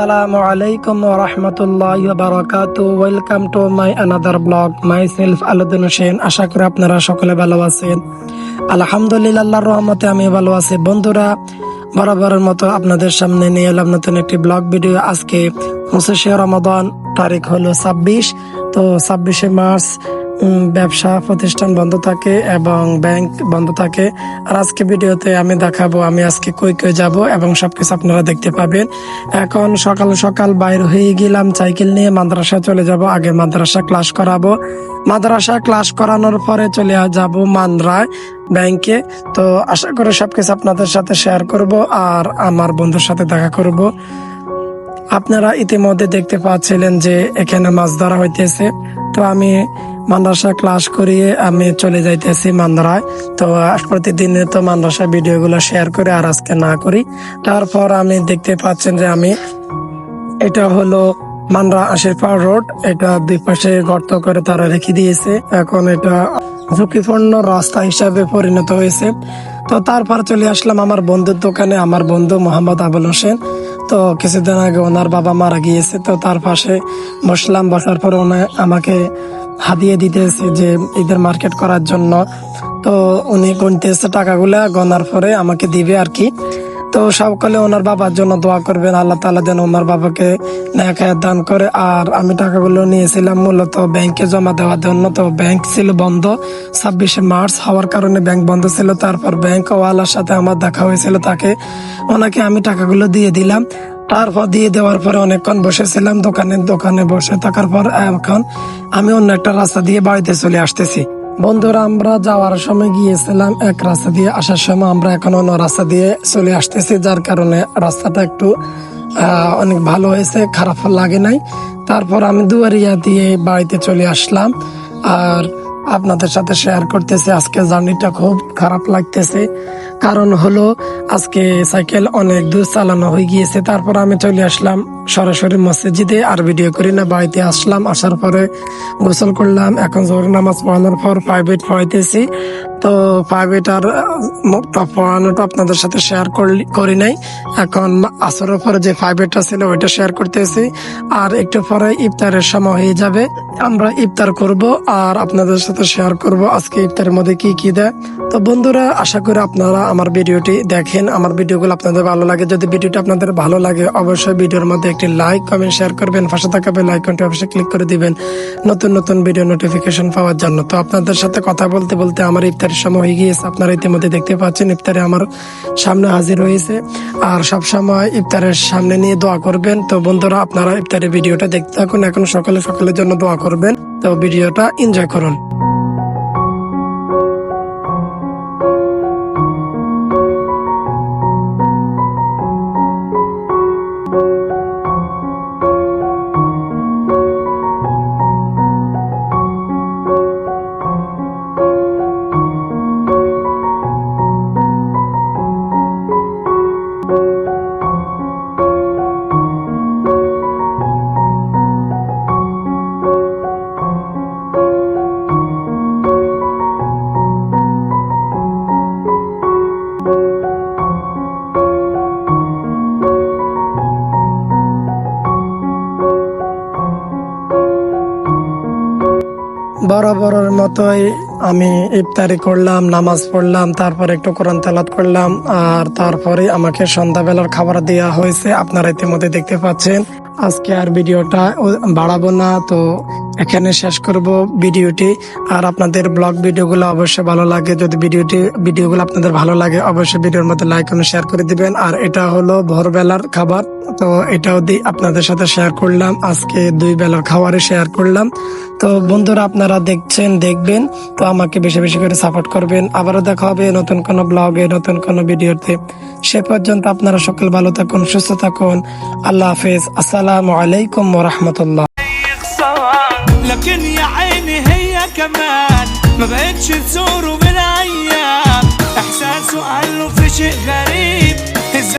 Assalamu alaikum wa rahmatullahi wa barakatuh. Welcome to my another blog. Myself Aladin Hussein. আশা করি আপনারা সকলে ভালো আছেন। আলহামদুলিল্লাহ, আল্লাহর রহমতে আমি ভালো আছি। বন্ধুরা, বরাবরের মতো আপনাদের সামনে নিয়ে এলাম নতুন একটি ব্লগ ভিডিও। আজকে 25 রমাদান, তারিখ হলো 26। তো 26 মার্চ ব্যবসা প্রতিষ্ঠান বন্ধ থাকে এবং ব্যাংক বন্ধ থাকে। আর আজকে ভিডিওতে আমি দেখাবো আমি আজকে কই যাব এবং সবকিছু আপনারা দেখতে পাবেন। এখন সকাল সকাল বাইর হয়ে গেলাম সাইকেল নিয়ে, মাদ্রাসা চলে যাব। আগে মাদ্রাসা ক্লাস করাবো, মাদ্রাসা ক্লাস করানোর পরে চলে যাব মান্দ্রায় ব্যাংকে। তো আশা করি সবকিছু আপনাদের সাথে শেয়ার করব আর আমার বন্ধুর সাথে দেখা করব। আপনারা ইতিমধ্যে দেখতে পাচ্ছিলেন যে এখানে মাছ ধরা হইতেছে। তো আমি মাদ্রাসা ক্লাস করিয়ে আমি চলে যাইতেছি মান্দ্রায়। তো প্রতিদিনে তো মাদ্রাসা ভিডিও গুলো শেয়ার করে আর আজকে না করি। তারপর আমি দেখতে পাচ্ছেন যে আমি এটা হলো মান্দ্রা আশিরপাড় রোড। এটা দুই পাশে গর্ত করে তারা রেখে দিয়েছে। এখন এটা ঝুঁকিপূর্ণ রাস্তা হিসাবে পরিণত হয়েছে। তো তারপর চলে আসলাম আমার বন্ধুর দোকানে। আমার বন্ধু মোহাম্মদ আবুল হোসেন, তো কিছুদিন আগে ওনার বাবা মারা গিয়েছে। তো তার পাশে বসলাম, বসার পর উনি আমাকে হাতিয়ে দিতেছে যে ঈদের মার্কেট করার জন্য। তো উনি গুনতেছে টাকাগুলা, গনার পরে আমাকে দিবে আর কি। তো সকলে ওনার বাবার জন্য দোয়া করবেন, আল্লাহ তাআলা যেন ওনার বাবাকে নেক হায়াত দান করে। আর আমি টাকাগুলো নিয়েছিলাম মূলত ব্যাংকে জমা দেওয়ার জন্য। তো ব্যাংক ছিল বন্ধ, 26 মার্চ হওয়ার কারণে ব্যাংক বন্ধ ছিল। তারপর ব্যাংক ওয়ালার সাথে আমার দেখা হয়েছিল, ওনাকে আমি টাকাগুলো দিয়ে দিলাম। তারপর দিয়ে দেওয়ার পরে অনেকক্ষণ বসেছিলাম দোকানে বসে থাকার পর এখন আমি অন্য একটা রাস্তা দিয়ে বাড়িতে চলে আসতেছি। বন্ধুরা, আমরা যাওয়ার সময় গিয়েছিলাম এক রাস্তা দিয়ে, আসার সময় আমরা এখন অন্য রাস্তা দিয়ে চলে আসতেছি, যার কারণে রাস্তাটা একটু অনেক ভালো হয়েছে, খারাপ লাগে নাই। তারপর আমি দুয়ারিয়া দিয়ে বাড়িতে চলে আসলাম আর আপনাদের সাথে শেয়ার করতেছি। আজকে জার্নিটা খুব খারাপ লাগতেছে, কারণ হলো আজকে সাইকেল অনেক দূর চালানো হয়ে গিয়েছে। তারপর আমি চলে আসলাম সরাসরি মসজিদে, আর ভিডিও করি না। বাড়িতে আসলাম, আসার পরে গোসল করলাম। এখন জোহর নামাজ পড়ানোর পর প্রাইভেট পড়াইতেছি। তো প্রাইভেট আর পড়ানোটা আপনাদের সাথে শেয়ার করি নাই। এখন আসরের পরে যে প্রাইভেটটা ছিল ওইটা শেয়ার করতেছি। আর একটু পরে ইফতারের সময় হয়ে যাবে, আমরা ইফতার করব আর আপনাদের সাথে শেয়ার করব আজকে ইফতারের মধ্যে কি কি দেয়। তো বন্ধুরা, আশা করি আপনারা আমার ভিডিওটি দেখেন, আমার ভিডিওগুলো আপনাদের ভালো লাগে। যদি ভিডিওটা আপনাদের ভালো লাগে অবশ্যই ভিডিওর মধ্যে একটি লাইক, কমেন্ট, শেয়ার করবেন। পাশে থাকা বেল আইকনটি অবশ্যই ক্লিক করে দিবেন নতুন নতুন ভিডিও নোটিফিকেশন পাওয়ার জন্য। তো আপনাদের সাথে কথা বলতে বলতে আমার ইফতারের সময় হয়ে গিয়েছে। আপনারা ইতিমধ্যে দেখতে পাচ্ছেন ইফতারে আমার সামনে হাজির হয়েছে। আর সব সময় ইফতারের সামনে নিয়ে দোয়া করবেন। তো বন্ধুরা, আপনারা ইফতারের ভিডিওটা দেখতে থাকুন। এখন সকলের জন্য দোয়া করবেন। তো ভিডিওটা এনজয় করুন। বরাবরের মতোই আমি ইফতারি করলাম, নামাজ পড়লাম, তারপর একটু কোরআন তেলাওয়াত করলাম। আর তারপরে আমাকে সন্ধ্যাবেলার খাবার দেওয়া হয়েছে, আপনারা ইতিমধ্যে দেখতে পাচ্ছেন। আজকে আর ভিডিওটা বাড়াবো না, তো এখানে শেষ করব ভিডিওটি। আর আপনাদের ব্লগ ভিডিওগুলো অবশ্যই ভালো লাগে, যদি ভিডিওগুলো আপনাদের ভালো লাগে অবশ্যই ভিডিওর মধ্যে লাইক এবং শেয়ার করে দিবেন। আর এটা হলো ভোরবেলার খাবার, তো এটাও আপনাদের সাথে শেয়ার করলাম। আজকে 2 বেলার খাবারে শেয়ার করলাম। তো বন্ধুরা, আপনারা দেখবেন, তো আমাকে বেশি বেশি করে সাপোর্ট করবেন। আবারও দেখা হবে নতুন কোনো ব্লগে, নতুন কোনো ভিডিওতে। সে পর্যন্ত আপনারা সকল ভালো থাকুন, সুস্থ থাকুন। আল্লাহ হাফেজ। আসসালামু আলাইকুম ওয়া রাহমাতুল্লাহ। لكن يا عيني هي كمان ما بقتش تزوره بالايام، احساسه قاله في شيء غريب.